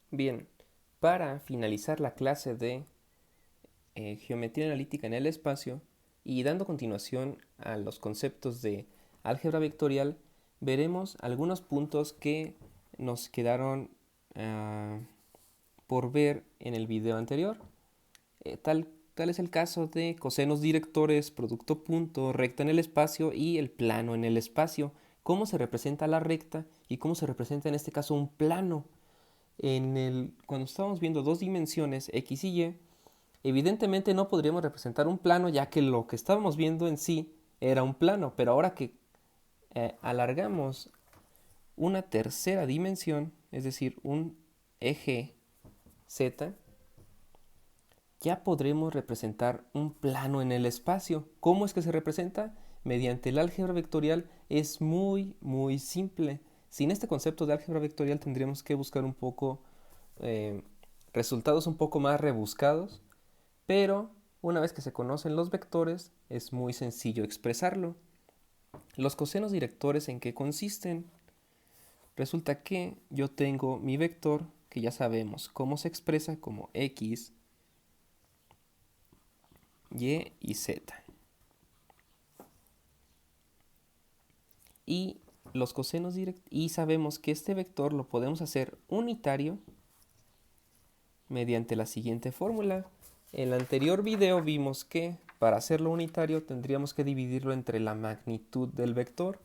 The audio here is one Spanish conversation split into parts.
Bien, para finalizar la clase de geometría analítica en el espacio y dando continuación a los conceptos de álgebra vectorial, veremos algunos puntos que nos quedaron uh, por ver en el video anterior. Tal es el caso de cosenos directores, producto punto, recta en el espacio y el plano en el espacio. Cómo se representa la recta y cómo se representa en este caso un plano. Cuando estábamos viendo dos dimensiones, x y y, evidentemente no podríamos representar un plano ya que lo que estábamos viendo en sí era un plano, pero ahora que alargamos una tercera dimensión, es decir, un eje z, ya podremos representar un plano en el espacio. ¿Cómo es que se representa? Mediante el álgebra vectorial. Es muy simple. Sin este concepto de álgebra vectorial tendríamos que buscar un poco resultados un poco más rebuscados, pero una vez que se conocen los vectores es muy sencillo expresarlo. Los cosenos directores, ¿en qué consisten? Resulta que yo tengo mi vector que ya sabemos cómo se expresa como x, y z. Y los cosenos y sabemos que este vector lo podemos hacer unitario mediante la siguiente fórmula. En el anterior video vimos que para hacerlo unitario tendríamos que dividirlo entre la magnitud del vector.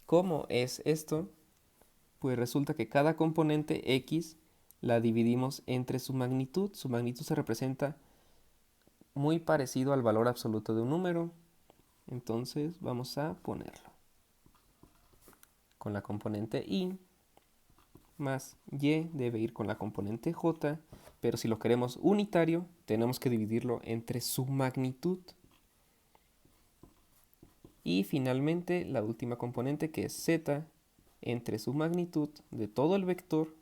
¿Cómo es esto? Pues resulta que cada componente x la dividimos entre su magnitud. Su magnitud se representa muy parecido al valor absoluto de un número. Entonces vamos a ponerlo con la componente y más y debe ir con la componente j, pero si lo queremos unitario tenemos que dividirlo entre su magnitud. Y finalmente la última componente, que es z, entre su magnitud de todo el vector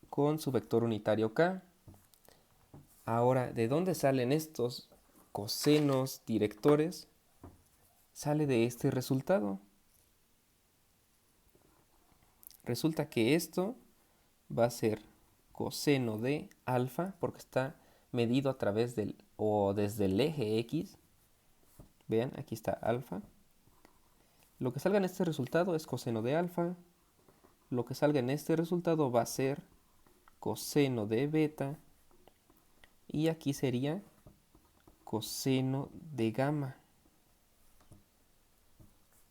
con su vector unitario k. Ahora, ¿de dónde salen estos cosenos directores? Sale de este resultado. Resulta que esto va a ser coseno de alfa, porque está medido a través del o desde el eje x. Vean, aquí está alfa. Lo que salga en este resultado es coseno de alfa. Lo que salga en este resultado va a ser coseno de beta. Y aquí sería coseno de gamma.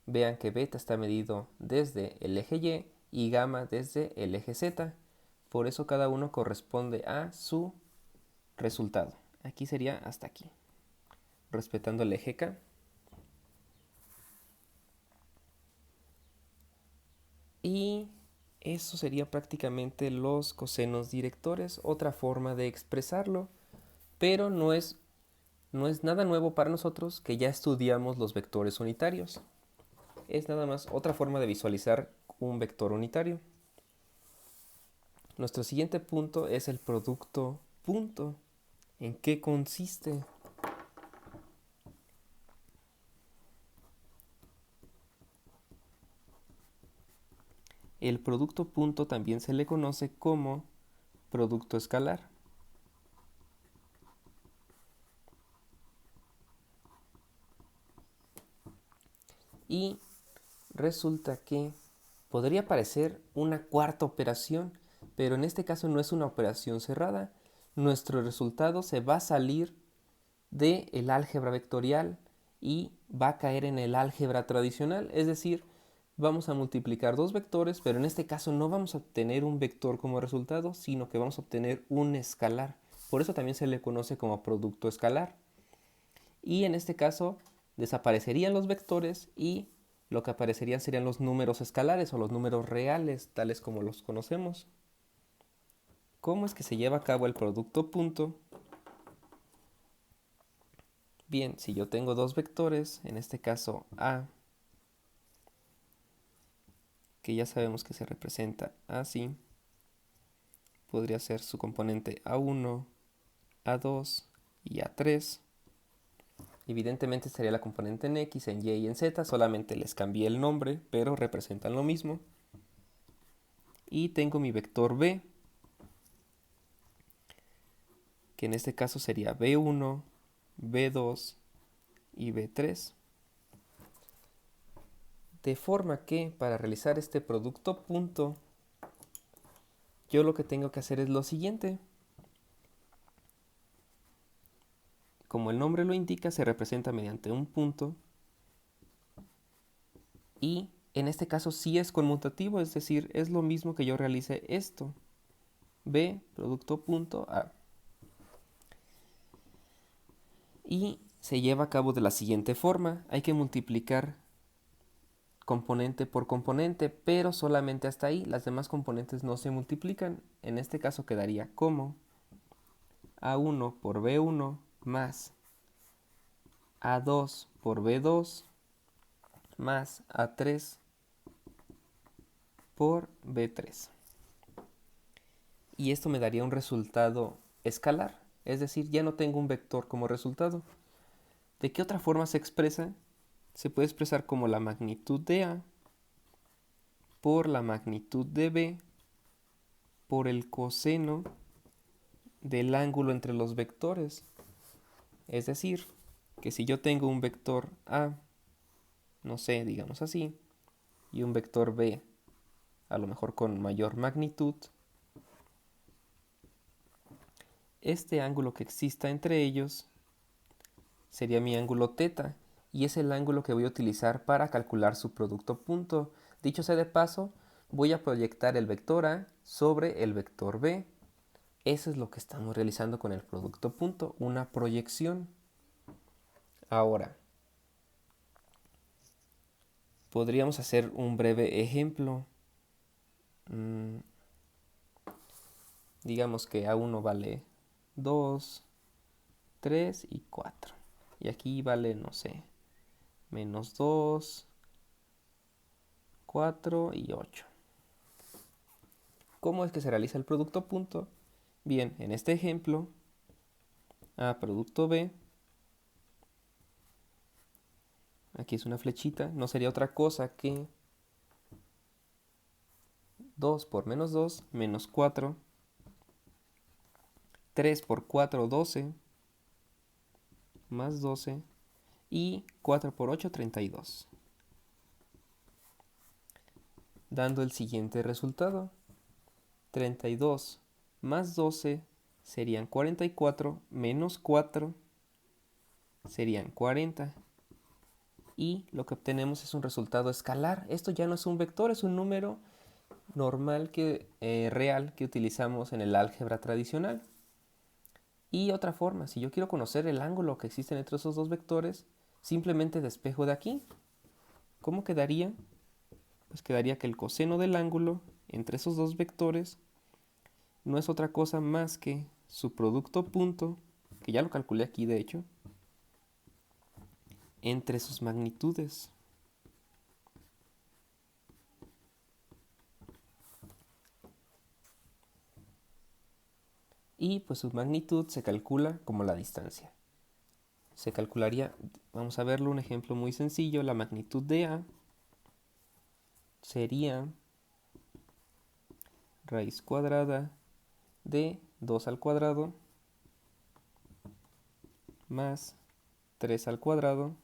Vean que beta está medido desde el eje y gamma desde el eje z. Por eso cada uno corresponde a su resultado. Aquí sería hasta aquí, respetando el eje k. Y eso sería prácticamente los cosenos directores, otra forma de expresarlo, pero no es nada nuevo para nosotros, que ya estudiamos los vectores unitarios. Es nada más otra forma de visualizar un vector unitario. Nuestro siguiente punto es el producto punto. ¿En qué consiste? El producto punto también se le conoce como producto escalar. Y resulta que podría parecer una cuarta operación, pero en este caso no es una operación cerrada. Nuestro resultado se va a salir del álgebra vectorial y va a caer en el álgebra tradicional, es decir, vamos a multiplicar dos vectores, pero en este caso no vamos a obtener un vector como resultado, sino que vamos a obtener un escalar. Por eso también se le conoce como producto escalar. Y en este caso desaparecerían los vectores y lo que aparecerían serían los números escalares o los números reales, tales como los conocemos. ¿Cómo es que se lleva a cabo el producto punto? Bien, si yo tengo dos vectores, en este caso A, que ya sabemos que se representa así, podría ser su componente A1, A2 y A3. Evidentemente sería la componente en X, en Y y en Z, solamente les cambié el nombre, pero representan lo mismo. y tengo mi vector b, que en este caso sería b1, b2 y b3. De forma que para realizar este producto punto, yo lo que tengo que hacer es lo siguiente. Como el nombre lo indica, se representa mediante un punto. Y en este caso sí es conmutativo, es decir, es lo mismo que yo realice esto. B, producto punto A. Y se lleva a cabo de la siguiente forma. Hay que multiplicar componente por componente, pero solamente hasta ahí. Las demás componentes no se multiplican. En este caso quedaría como A1 por B1 más A2 por B2 más A3 por B3. Y esto me daría un resultado escalar, es decir, ya no tengo un vector como resultado. ¿De qué otra forma se expresa? Se puede expresar como la magnitud de A por la magnitud de B por el coseno del ángulo entre los vectores. Es decir, que si yo tengo un vector A, no sé, digamos así, y un vector B, a lo mejor con mayor magnitud, este ángulo que exista entre ellos sería mi ángulo θ, y es el ángulo que voy a utilizar para calcular su producto punto. Dicho sea de paso, voy a proyectar el vector A sobre el vector B. Eso es lo que estamos realizando con el producto punto, una proyección. Ahora, podríamos hacer un breve ejemplo. Digamos que A1 vale 2, 3 y 4. Y aquí vale, no sé, menos 2, 4 y 8. ¿Cómo es que se realiza el producto punto? Bien, en este ejemplo, A producto B, aquí es una flechita, no sería otra cosa que 2 por menos 2, menos 4, 3 por 4, 12, más 12, y 4 por 8, 32. Dando el siguiente resultado. 32 más 12 serían 44, menos 4 serían 40. Y lo que obtenemos es un resultado escalar. Esto ya no es un vector, es un número normal real que utilizamos en el álgebra tradicional. Y otra forma, si yo quiero conocer el ángulo que existe entre esos dos vectores, simplemente despejo de aquí. ¿Cómo quedaría? Pues quedaría que el coseno del ángulo entre esos dos vectores no es otra cosa más que su producto punto, que ya lo calculé aquí de hecho, entre sus magnitudes. Y pues su magnitud se calcula como la distancia. Se calcularía, vamos a verlo, un ejemplo muy sencillo, la magnitud de A sería raíz cuadrada de 2 al cuadrado más 3 al cuadrado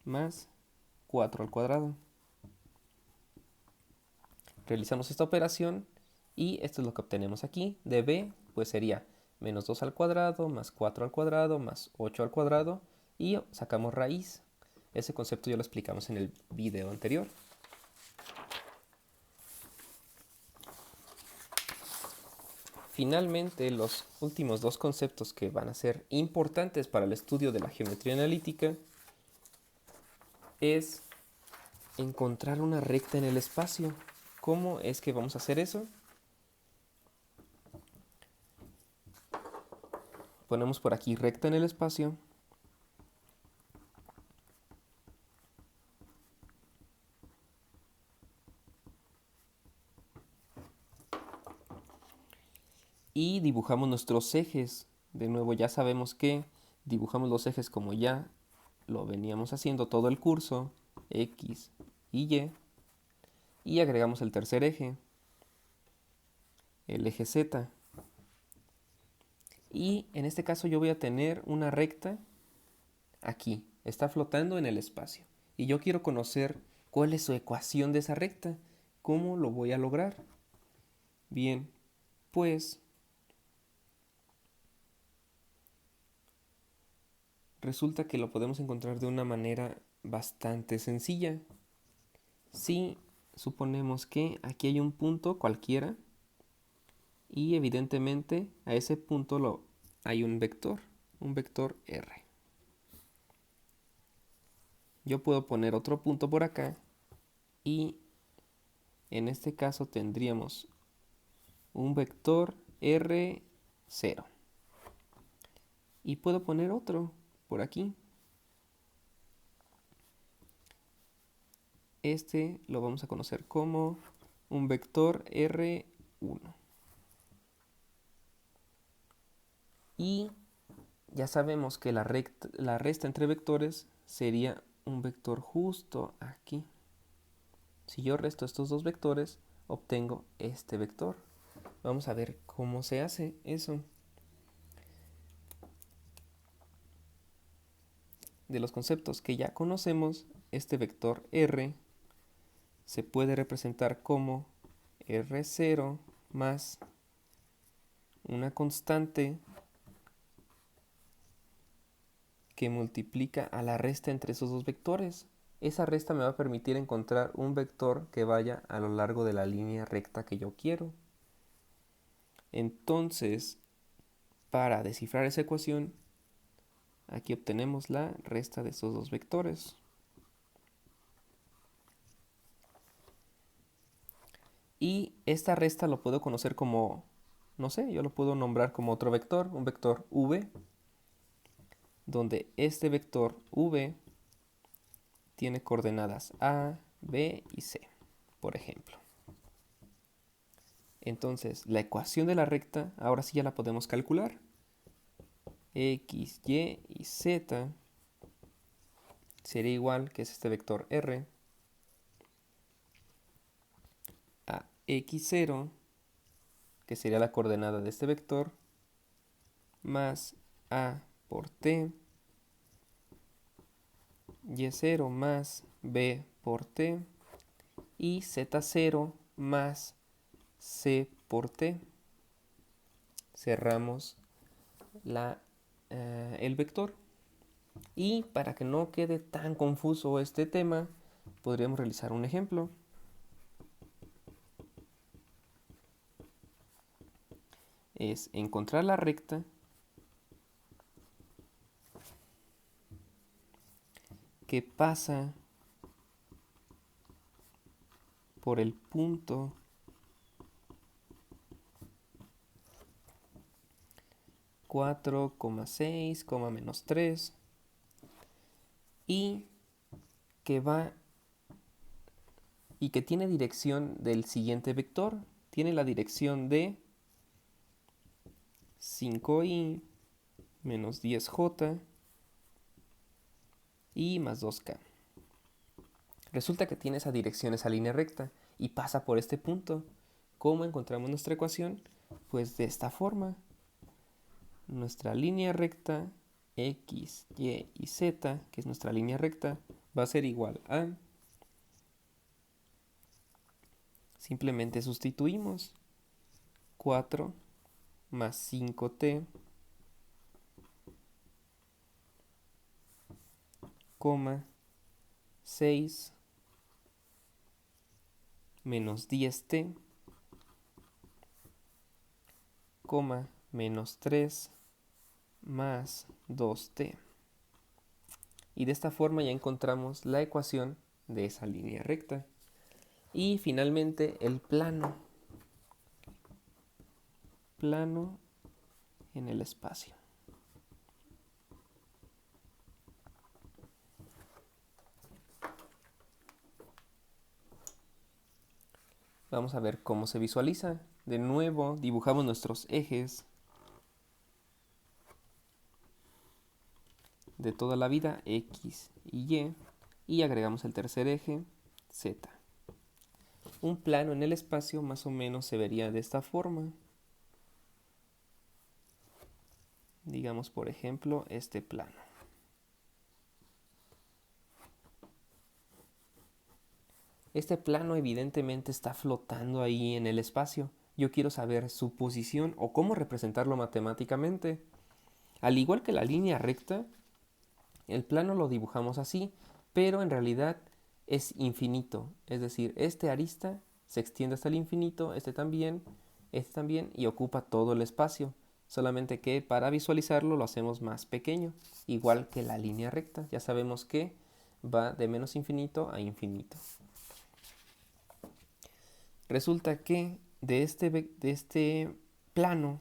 más 4 al cuadrado. Realizamos esta operación y esto es lo que obtenemos aquí. De B pues sería menos 2 al cuadrado más 4 al cuadrado más 8 al cuadrado y sacamos raíz. Ese concepto ya lo explicamos en el video anterior. Finalmente, los últimos dos conceptos que van a ser importantes para el estudio de la geometría analítica es encontrar una recta en el espacio. ¿Cómo es que vamos a hacer eso? Ponemos por aquí recta en el espacio. Y dibujamos nuestros ejes. De nuevo ya sabemos que dibujamos los ejes como ya lo veníamos haciendo todo el curso, X y Y. y agregamos el tercer eje, el eje Z. Y en este caso yo voy a tener una recta aquí, está flotando en el espacio. Y yo quiero conocer cuál es su ecuación de esa recta. ¿Cómo lo voy a lograr? Bien, pues resulta que lo podemos encontrar de una manera bastante sencilla. Si suponemos que aquí hay un punto cualquiera y evidentemente a ese punto hay un vector R. Yo puedo poner otro punto por acá y en este caso tendríamos un vector R0. Y puedo poner otro por aquí. Este lo vamos a conocer como un vector R1. Y ya sabemos que la resta entre vectores sería un vector justo aquí. Si yo resto estos dos vectores, obtengo este vector. Vamos a ver cómo se hace eso. De los conceptos que ya conocemos, este vector R se puede representar como R0 más una constante que multiplica a la resta entre esos dos vectores. Esa resta me va a permitir encontrar un vector que vaya a lo largo de la línea recta que yo quiero. Entonces, para descifrar esa ecuación, aquí obtenemos la resta de esos dos vectores. Y esta resta lo puedo conocer como, no sé, yo lo puedo nombrar como otro vector, un vector v, donde este vector v tiene coordenadas a, b y c, por ejemplo. Entonces, la ecuación de la recta, ahora sí ya la podemos calcular. X, Y y Z sería igual, que es este vector R, a X0, que sería la coordenada de este vector, más A por T, Y0 más B por T, y Z0 más C por T. Cerramos el vector. Y para que no quede tan confuso este tema, podríamos realizar un ejemplo. Es encontrar la recta que pasa por el punto (4,6, -3) y que tiene dirección del siguiente vector. Tiene la dirección de 5i menos 10j y más 2k. Resulta que tiene esa dirección, esa línea recta, y pasa por este punto. ¿Cómo encontramos nuestra ecuación? Pues de esta forma. Nuestra línea recta X, Y y Z, que es nuestra línea recta, va a ser igual a... Simplemente sustituimos 4 más 5t, 6 menos 10t, menos 3 más 2t. Y de esta forma ya encontramos la ecuación de esa línea recta. Y finalmente el plano en el espacio. Vamos a ver cómo se visualiza. De nuevo dibujamos nuestros ejes de toda la vida, X y Y agregamos el tercer eje, Z. un plano en el espacio más o menos se vería de esta forma. Digamos, por ejemplo, este plano. Este plano evidentemente está flotando ahí en el espacio. Yo quiero saber su posición o cómo representarlo matemáticamente. Al igual que la línea recta, el plano lo dibujamos así, pero en realidad es infinito. Es decir, este arista se extiende hasta el infinito, este también, y ocupa todo el espacio. Solamente que para visualizarlo lo hacemos más pequeño, igual que la línea recta. Ya sabemos que va de menos infinito a infinito. Resulta que de este plano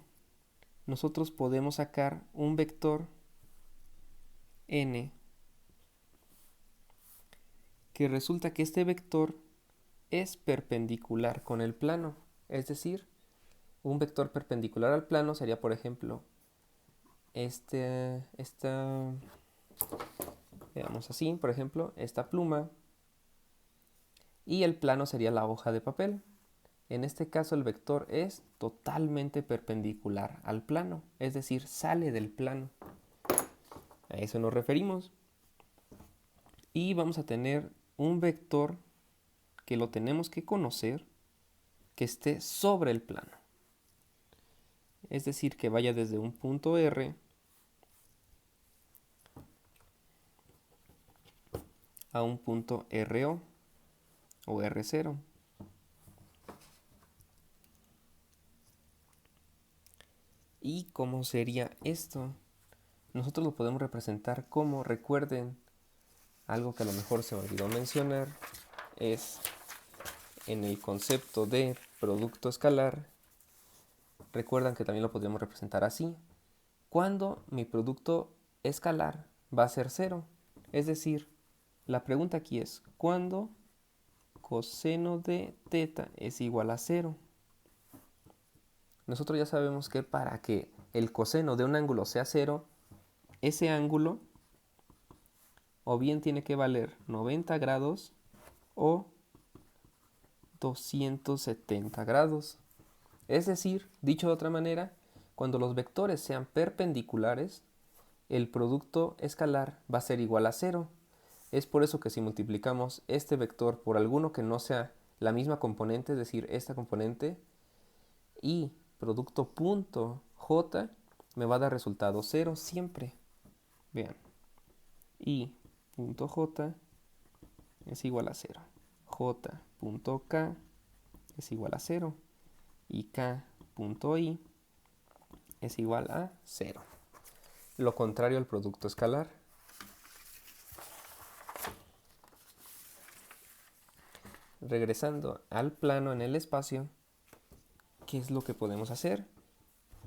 nosotros podemos sacar un vector n, que resulta que este vector es perpendicular con el plano. Es decir, un vector perpendicular al plano sería, por ejemplo, veamos así, por ejemplo, esta pluma, y el plano sería la hoja de papel. En este caso el vector es totalmente perpendicular al plano, es decir, sale del plano. A eso nos referimos. Y vamos a tener un vector que lo tenemos que conocer, que esté sobre el plano. Es decir, que vaya desde un punto R a un punto RO o R0. ¿Y cómo sería esto? Nosotros lo podemos representar como, recuerden, algo que a lo mejor se me olvidó mencionar, es en el concepto de producto escalar. Recuerdan que también lo podríamos representar así. Cuando mi producto escalar va a ser 0. Es decir, la pregunta aquí es, ¿cuándo coseno de teta es igual a 0? Nosotros ya sabemos que para que el coseno de un ángulo sea 0, ese ángulo o bien tiene que valer 90 grados o 270 grados. Es decir, dicho de otra manera, cuando los vectores sean perpendiculares, el producto escalar va a ser igual a 0. Es por eso que si multiplicamos este vector por alguno que no sea la misma componente, es decir, esta componente, y producto punto j, me va a dar resultado 0 siempre. Vean, y punto j es igual a 0. j.k es igual a 0. Y k.i es igual a 0. Lo contrario al producto escalar. Regresando al plano en el espacio, ¿qué es lo que podemos hacer?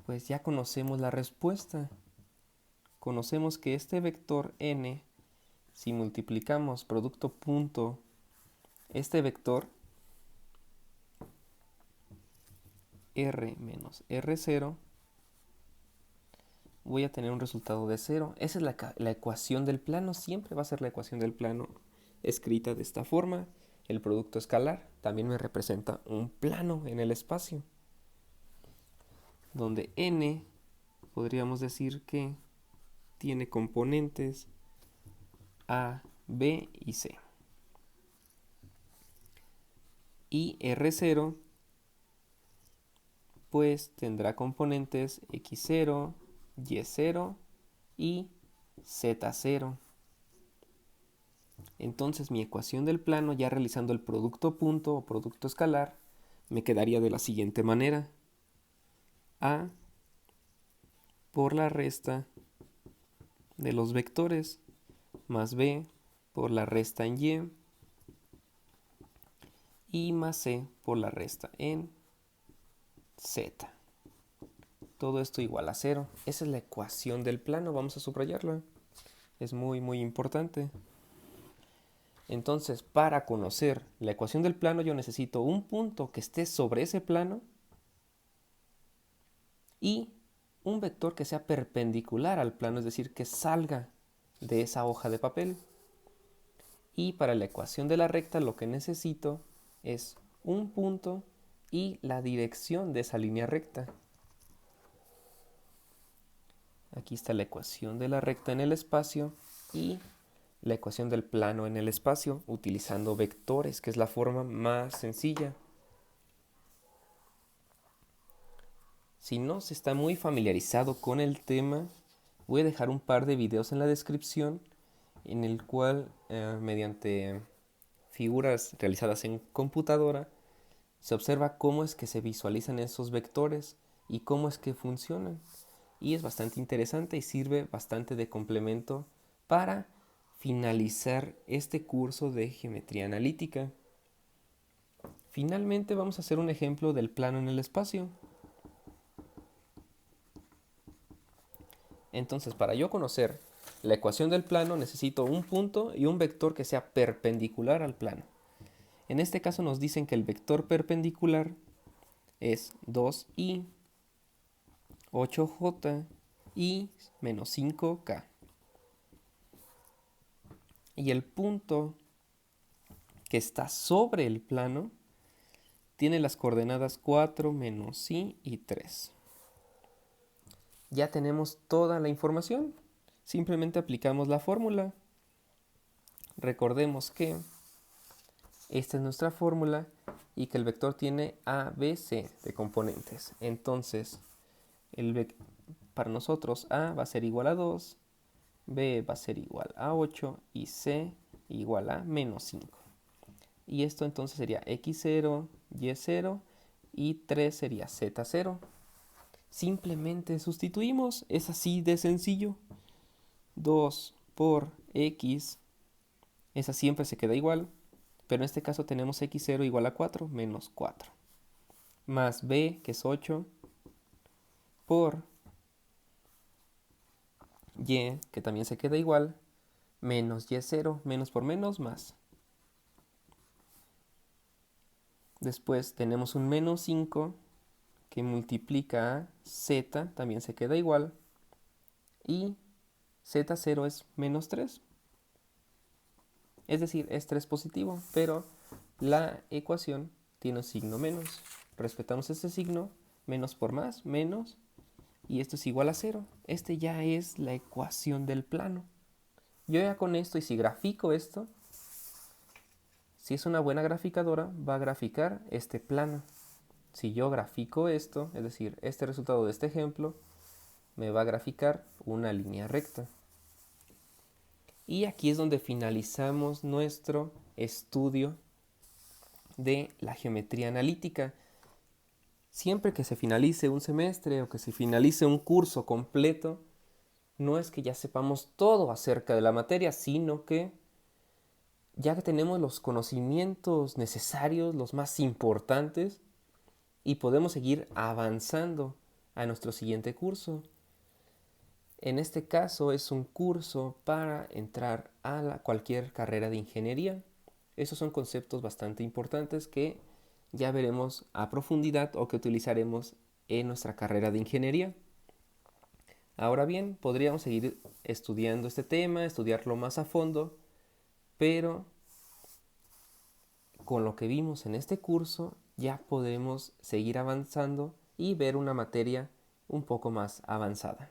Pues ya conocemos la respuesta. Conocemos que este vector n, si multiplicamos producto punto este vector, r menos r0, voy a tener un resultado de 0. Esa es la ecuación del plano, siempre va a ser la ecuación del plano escrita de esta forma. El producto escalar también me representa un plano en el espacio, donde n podríamos decir que tiene componentes A, B y C. Y R0 pues tendrá componentes X0, Y0 y Z0. Entonces mi ecuación del plano, ya realizando el producto punto o producto escalar, me quedaría de la siguiente manera. A por la resta de los vectores más B por la resta en y más C por la resta en Z. Todo esto igual a 0. Esa es la ecuación del plano, vamos a subrayarla. Es muy muy importante. Entonces, para conocer la ecuación del plano, yo necesito un punto que esté sobre ese plano y un vector que sea perpendicular al plano, es decir, que salga de esa hoja de papel. Y para la ecuación de la recta lo que necesito es un punto y la dirección de esa línea recta. Aquí está la ecuación de la recta en el espacio y la ecuación del plano en el espacio utilizando vectores, que es la forma más sencilla. Si no se está muy familiarizado con el tema, voy a dejar un par de videos en la descripción en el cual mediante figuras realizadas en computadora se observa cómo es que se visualizan esos vectores y cómo es que funcionan. Y es bastante interesante y sirve bastante de complemento para finalizar este curso de geometría analítica. Finalmente vamos a hacer un ejemplo del plano en el espacio. Entonces, para yo conocer la ecuación del plano necesito un punto y un vector que sea perpendicular al plano. En este caso nos dicen que el vector perpendicular es 2i, 8j y menos 5k. Y el punto que está sobre el plano tiene las coordenadas 4, menos i y 3. Ya tenemos toda la información. Simplemente aplicamos la fórmula. Recordemos que esta es nuestra fórmula y que el vector tiene a, b, c de componentes. Entonces, para nosotros a va a ser igual a 2, b va a ser igual a 8 y c igual a menos 5. Y esto entonces sería x0, y0 y 3 sería z0. Simplemente sustituimos, es así de sencillo. 2 por x, esa siempre se queda igual, pero en este caso tenemos x0 igual a 4 menos 4. Más b, que es 8, por y, que también se queda igual, menos y0, menos por menos, más. Después tenemos un menos 5 que multiplica a z, también se queda igual, y z0 es menos 3. Es decir, es 3 positivo, pero la ecuación tiene un signo menos. Respetamos este signo, menos por más, menos, y esto es igual a 0. Este ya es la ecuación del plano. Yo ya con esto, y si grafico esto, si es una buena graficadora, va a graficar este plano. Si yo grafico esto, es decir, este resultado de este ejemplo, me va a graficar una línea recta. Y aquí es donde finalizamos nuestro estudio de la geometría analítica. Siempre que se finalice un semestre o que se finalice un curso completo, no es que ya sepamos todo acerca de la materia, sino que ya que tenemos los conocimientos necesarios, los más importantes, y podemos seguir avanzando a nuestro siguiente curso. En este caso es un curso para entrar a cualquier carrera de ingeniería. Esos son conceptos bastante importantes que ya veremos a profundidad o que utilizaremos en nuestra carrera de ingeniería. Ahora bien, podríamos seguir estudiando este tema, estudiarlo más a fondo, pero con lo que vimos en este curso ya podemos seguir avanzando y ver una materia un poco más avanzada.